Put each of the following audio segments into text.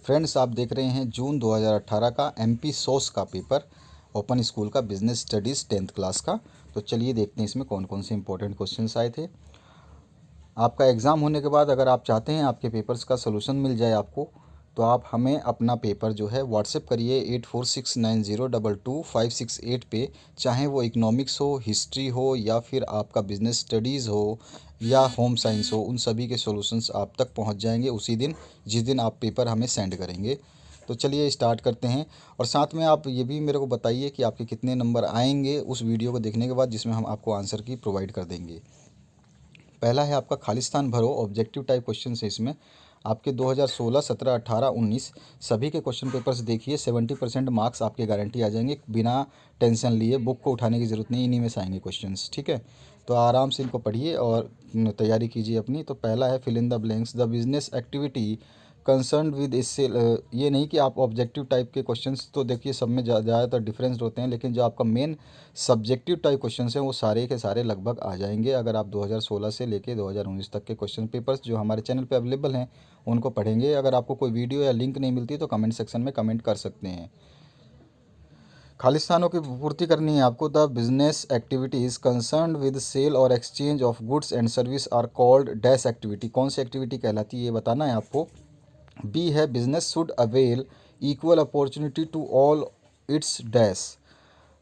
Friends, आप देख रहे हैं जून 2018 का एमपी सोस का पेपर, ओपन स्कूल का बिजनेस स्टडीज़ 10th क्लास का। तो चलिए देखते हैं इसमें कौन कौन से इंपॉर्टेंट क्वेश्चंस आए थे। आपका एग्ज़ाम होने के बाद अगर आप चाहते हैं आपके पेपर्स का सोल्यूशन मिल जाए आपको, तो आप हमें अपना पेपर जो है व्हाट्सएप करिए 8469022568 पे। चाहे वो इकोनॉमिक्स हो, हिस्ट्री हो, या फिर आपका बिजनेस स्टडीज़ हो, या होम साइंस हो, उन सभी के सॉल्यूशंस आप तक पहुंच जाएंगे उसी दिन जिस दिन आप पेपर हमें सेंड करेंगे। तो चलिए स्टार्ट करते हैं। और साथ में आप ये भी मेरे को बताइए कि आपके कितने नंबर आएंगे उस वीडियो को देखने के बाद, जिसमें हम आपको आंसर की प्रोवाइड कर देंगे। पहला है आपका खालिस्तान भरो, ऑब्जेक्टिव टाइप क्वेश्चन है इसमें। आपके 2016, 17, 18, 19 सभी के क्वेश्चन पेपर्स देखिए। 70% मार्क्स आपके गारंटी आ जाएंगे बिना टेंशन लिए। बुक को उठाने की ज़रूरत नहीं, इन्हीं में से आएंगे क्वेश्चंस, ठीक है। तो आराम से इनको पढ़िए और तैयारी कीजिए अपनी। तो पहला है fill in the blanks, the business activity concern with इससे। ये नहीं कि आप ऑब्जेक्टिव टाइप के क्वेश्चंस तो देखिए सब में ज़्यादातर डिफरेंस होते हैं, लेकिन जो आपका मेन सब्जेक्टिव टाइप क्वेश्चंस हैं वो सारे के सारे लगभग आ जाएंगे अगर आप 2016 से लेके 2019 तक के क्वेश्चन पेपर्स जो हमारे चैनल पे अवेलेबल हैं उनको पढ़ेंगे। अगर आपको कोई वीडियो या लिंक नहीं मिलती तो कमेंट सेक्शन में कमेंट कर सकते हैं। खालिस्तानों की पूर्ति करनी है आपको। The business activities concern with sale और exchange of goods and service are called dash activity. कौन सी एक्टिविटी कहलाती है ये बताना है आपको। बी है business should avail equal opportunity to all it's dash.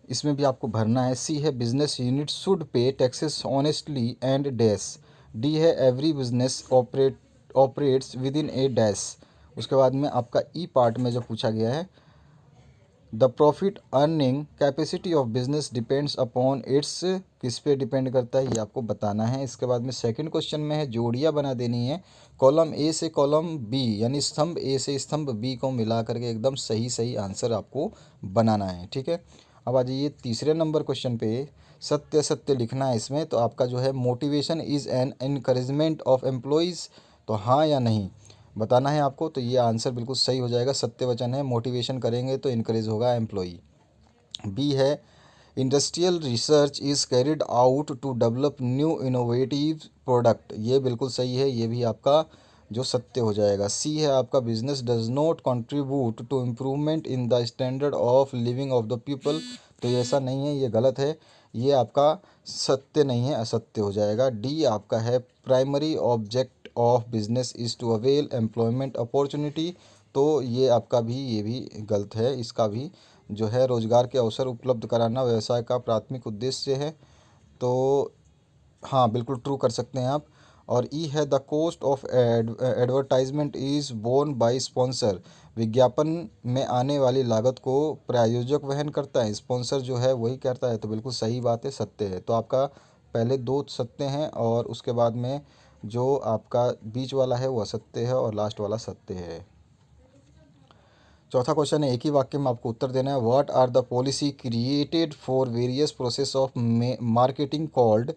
इसमें भी आपको भरना है। सी है business unit should pay taxes honestly and dash. D है every business operates within a dash. उसके बाद में आपका ई पार्ट में जो पूछा गया है, the profit earning capacity of business depends upon its. किस पे डिपेंड करता है ये आपको बताना है। इसके बाद में सेकंड क्वेश्चन में है जोड़ियाँ बना देनी है। कॉलम ए से कॉलम बी, यानी स्तंभ ए से स्तंभ बी को मिला करके एकदम सही सही आंसर आपको बनाना है, ठीक है। अब आ जाइए तीसरे नंबर क्वेश्चन पे। सत्य सत्य लिखना है इसमें। तो आपका जो है motivation is an encouragement of employees, तो हाँ या नहीं बताना है आपको। तो ये आंसर बिल्कुल सही हो जाएगा, सत्य वचन है। मोटिवेशन करेंगे तो इनकरेज होगा एम्प्लॉई। बी है industrial research is carried out to develop new innovative product. ये बिल्कुल सही है, ये भी आपका जो सत्य हो जाएगा। सी है आपका business does not contribute to improvement in the standard of living of the people. तो ये ऐसा नहीं है, ये गलत है, ये आपका सत्य नहीं है, असत्य हो जाएगा। डी आपका है primary object of business is to avail employment opportunity. तो ये आपका भी, ये भी गलत है। इसका भी जो है रोजगार के अवसर उपलब्ध कराना व्यवसाय का प्राथमिक उद्देश्य है। तो हाँ, बिल्कुल ट्रू कर सकते हैं आप। और ई है the cost of advertisement is borne by sponsor. विज्ञापन में आने वाली लागत को प्रायोजक वहन करता है, स्पॉन्सर जो है वही करता है। तो बिल्कुल सही बात है, सत्य है। तो आपका पहले दो सत्य हैं और उसके बाद में जो आपका बीच वाला है वो असत्य है और लास्ट वाला सत्य है। चौथा क्वेश्चन है, एक ही वाक्य में आपको उत्तर देना है। What are the policy created for various process of marketing called.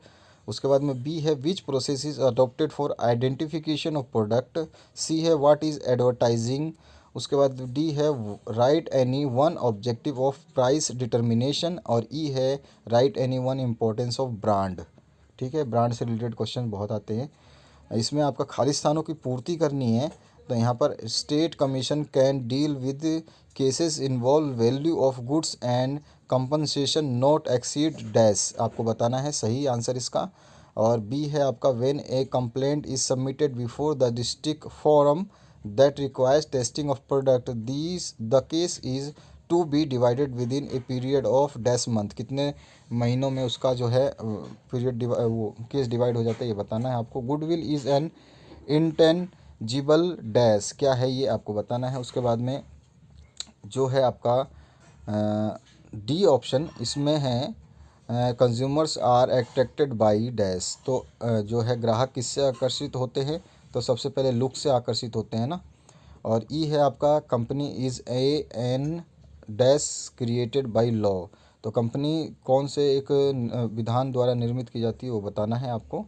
उसके बाद में बी है which process is adopted for identification of product. C है व्हाट इज एडवर्टाइजिंग। उसके बाद डी है write any one objective of price determination. और E है write any one importance of brand. ठीक है, ब्रांड से रिलेटेड क्वेश्चन बहुत आते हैं। इसमें आपका खालिस्तानों की पूर्ति करनी है। तो यहाँ पर state commission can deal with cases involve value of goods and compensation not exceed dash. आपको बताना है सही आंसर इसका। और बी है आपका when a complaint is submitted before the district forum that requires testing of product this the case is to be divided within a period of dash month. कितने महीनों में उसका जो है पीरियड वो केस डिवाइड हो जाता है ये बताना है आपको। Goodwill is an intangible dash, क्या है ये आपको बताना है। उसके बाद में जो है आपका डी ऑप्शन इसमें है consumers are attracted by dash. तो जो है ग्राहक किससे आकर्षित होते हैं, तो सबसे पहले लुक से आकर्षित होते हैं ना। और ई है आपका company is a an dash created by law. तो कंपनी कौन से एक विधान द्वारा निर्मित की जाती है वो बताना है आपको।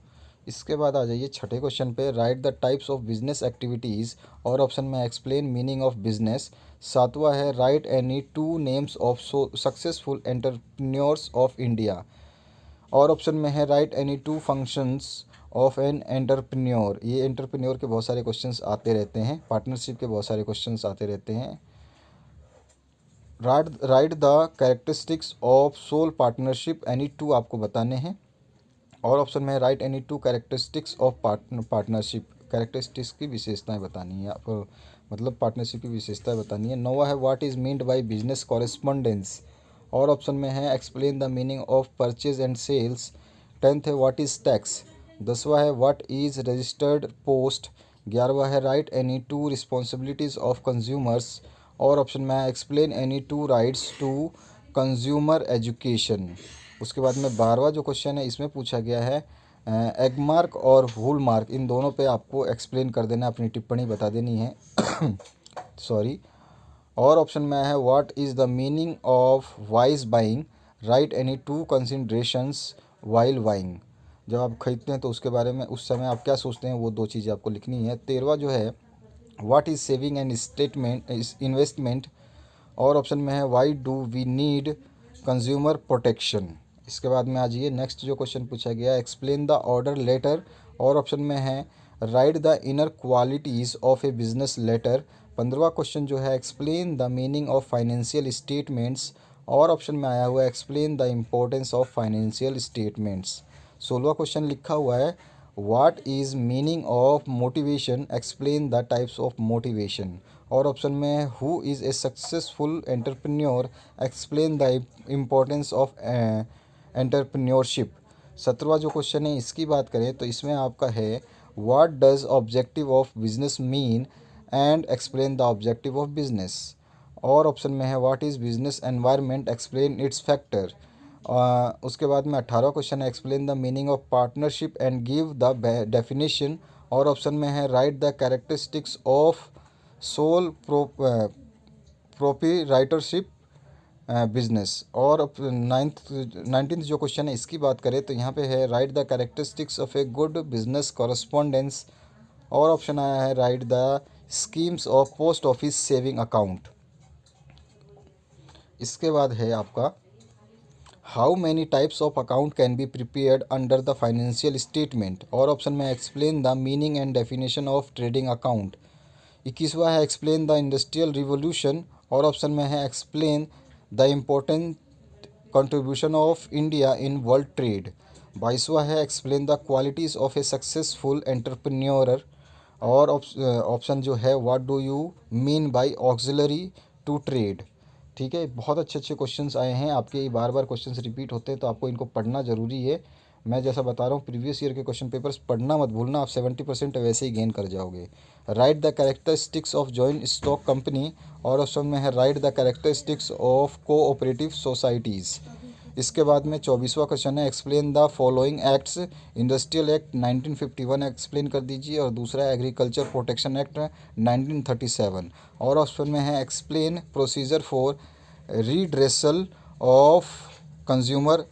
इसके बाद आ जाइए छठे क्वेश्चन पे। Right the types of business activities, और ऑप्शन में एक्सप्लेन मीनिंग ऑफ बिजनेस। सातवां है write any two names of successful entrepreneurs of India. और ऑप्शन में है write any two functions of an entrepreneur. ये एंटरप्रेन्योर के बहुत सारे क्वेश्चंस आते रहते हैं, पार्टनरशिप के बहुत सारे क्वेश्चंस आते रहते हैं। Write the characteristics of sole partnership, any two आपको बताने हैं। और ऑप्शन में write any two characteristics of partnership, characteristics की विशेषताएं बतानी है आपको, मतलब पार्टनरशिप की विशेषताएं बतानी है। नौवा है what is meant by business correspondence. और ऑप्शन में है explain the meaning of purchase and sales. 10th है व्हाट इज़ टैक्स। 10वां है व्हाट इज़ रजिस्टर्ड पोस्ट। 11वां है write any two responsibilities of consumers. और ऑप्शन में है explain any two rights to consumer education. उसके बाद में 12वां जो क्वेश्चन है इसमें पूछा गया है एगमार्क और वूल मार्क, इन दोनों पे आपको एक्सप्लेन कर देना, अपनी टिप्पणी बता देनी है। सॉरी। और ऑप्शन में है what is the meaning of wise buying, right any to considerations while buying. जब आप खरीदते हैं तो उसके बारे में उस समय आप क्या सोचते हैं, वो दो चीज़ें आपको लिखनी है। 13वां जो है what is saving and statement investment. और ऑप्शन में है why do we need consumer protection. इसके बाद में आ जाइए नेक्स्ट जो क्वेश्चन पूछा गया एक्सप्लेन द ऑर्डर लेटर। और ऑप्शन में है write the inner qualities of a business letter. 15वां क्वेश्चन जो है explain the meaning of financial statements. और ऑप्शन में आया हुआ है explain the importance of financial statements. 16वां क्वेश्चन लिखा हुआ है what is meaning of motivation, explain the types of motivation. और ऑप्शन में who is a successful entrepreneur, explain the importance of entrepreneurship. 17वां जो क्वेश्चन है इसकी बात करें तो इसमें आपका है what does objective of business mean and explain the objective of business. और ऑप्शन में है what is business environment, explain it's factor. उसके बाद में 18वां क्वेश्चन है explain the meaning of partnership and give the definition. और ऑप्शन में है write the characteristics of sole proprietorship business. और नाइनटीन जो क्वेश्चन है इसकी बात करें तो यहाँ पे है write the characteristics of a good business correspondence. और ऑप्शन आया है write the schemes of post office saving account. इसके बाद है आपका how many types of account can be prepared under the financial statement. और ऑप्शन में explain the meaning and definition of trading account. 21वां है एक्सप्लेन द इंडस्ट्रियल रिवोल्यूशन। और option में है explain the important contribution of India in world trade. 22वां है explain the qualities of a successful entrepreneur. और ऑप्शन जो है what do you mean by auxiliary to trade. ठीक है, बहुत अच्छे अच्छे क्वेश्चंस आए हैं आपके, ये बार बार क्वेश्चंस रिपीट होते हैं तो आपको इनको पढ़ना ज़रूरी है। मैं जैसा बता रहा हूँ प्रीवियस ईयर के क्वेश्चन पेपर्स पढ़ना मत भूलना, आप 70% वैसे ही गेन कर जाओगे। Right the characteristics of joint stock company. और ऑप्शन में है write the characteristics of cooperative societies. इसके बाद में 24वां क्वेश्चन है explain the following acts. Industrial act 1951 explain कर दीजिए, और दूसरा एग्रीकल्चर प्रोटेक्शन एक्ट 1937। और ऑप्शन में है explain procedure for redressal of consumer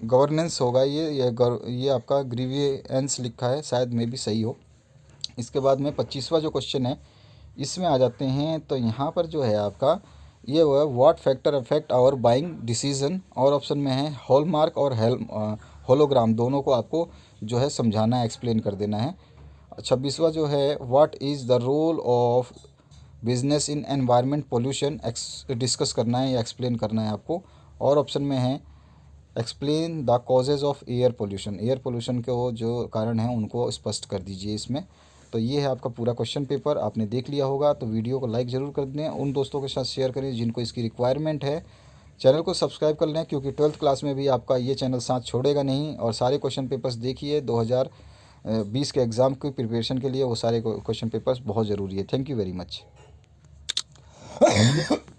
governance होगा ये आपका ग्रीवियंस लिखा है, शायद में भी सही हो। इसके बाद में 25वां जो क्वेश्चन है इसमें आ जाते हैं तो यहाँ पर जो है आपका ये हुआ what factor affect our buying decision. और ऑप्शन में है हॉलमार्क और होलोग्राम, दोनों को आपको जो है समझाना है, एक्सप्लेन कर देना है। 26वां जो है what is the role of business in environment pollution, discuss करना है या एक्सप्लेन करना है आपको। और ऑप्शन में है explain the causes of air pollution, air pollution के वो जो कारण हैं उनको स्पष्ट कर दीजिए इसमें। तो ये है आपका पूरा क्वेश्चन पेपर, आपने देख लिया होगा तो वीडियो को लाइक ज़रूर कर दें, उन दोस्तों के साथ शेयर करें जिनको इसकी रिक्वायरमेंट है। चैनल को सब्सक्राइब कर लें क्योंकि 12th क्लास में भी आपका ये चैनल साथ छोड़ेगा नहीं। और सारे क्वेश्चन पेपर्स देखिए 2020 के एग्ज़ाम की प्रिपरेशन के लिए, वो सारे क्वेश्चन पेपर्स बहुत ज़रूरी है। Thank you very much.